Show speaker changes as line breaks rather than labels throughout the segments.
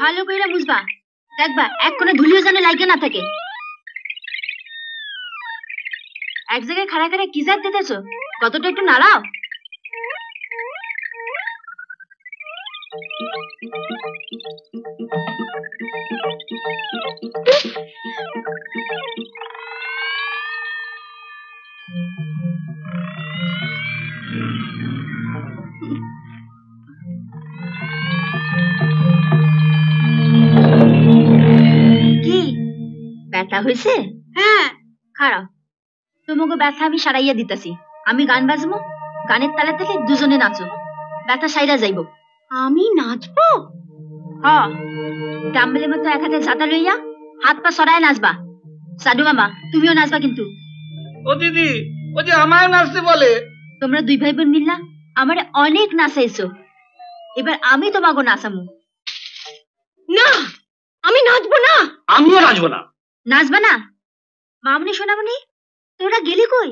ভালো করে বুঝবা, দেখবা এক কোণে ধুলিও যেন লাগে না থাকে। এক জায়গায় খাড়া খাড়া কি জাত দিতেছ, কতটা একটু নাড়াও। কি ব্যথা হয়েছে? হ্যাঁ, খারাপ। তোমাকে ব্যথা আমি সারাইয়া দিতেছি। আমি গান বাজবো, গানের তালে তালে দুজনে নাচো, ব্যথা সাইরা যাইব। আমি নাচবো? হ্যাঁ, ডাম্বেলের মতো এক হাতে ছাতা লইয়া হাত পা সরায় নাচবা। সাধু মামা, তুমিও নাচবা কিন্তু।
ও দিদি, ও যে আমায় নাচতে বলে।
তোমরা দুই ভাই বোন মিললা আমারে অনেক নাচাইছো, এবার আমি তোমাকে নাচামু। না, আমি নাচবো না।
আমিও নাচবো না।
নাচবা না? মামনি সোনামনি, তোরা গেলি কই?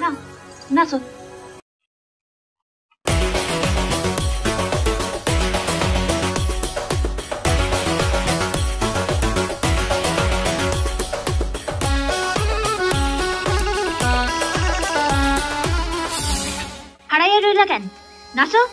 না, নাচো। হারাইয়া রইলা কেন? নাচো।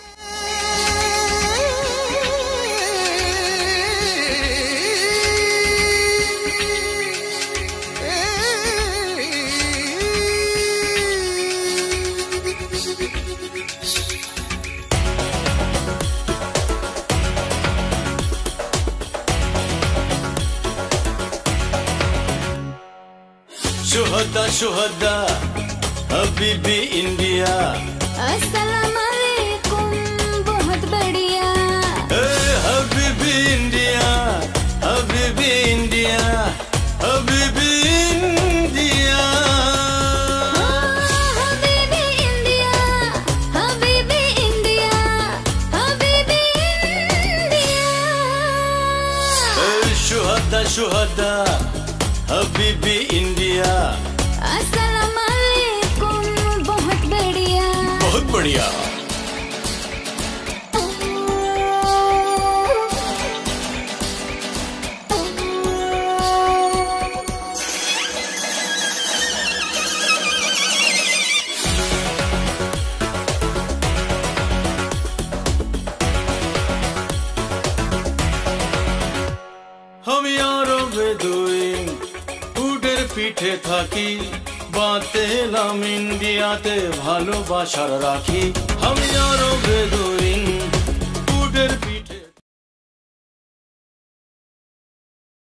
शुहदा शुहदा हबीबी इंडिया,
अस्सलाम वालेकुम बहुत बढ़िया।
हबीबी इंडिया, हबीबी इंडिया, हबीबी इंडिया,
हबीबी इंडिया, हबीबी इंडिया, हबीबी इंडिया।
शुहदा शुहदा हबीबी इंडिया,
अस्सलाम वालेकुम बहुत बढ़िया।
बहुत बढ़िया। हम यारों बेदुइन উটের পিঠে থাকি, বাঁধতে এলাম ইন্ডিয়াতে ভালোবাসার রাখি। हम यारों बेदुइन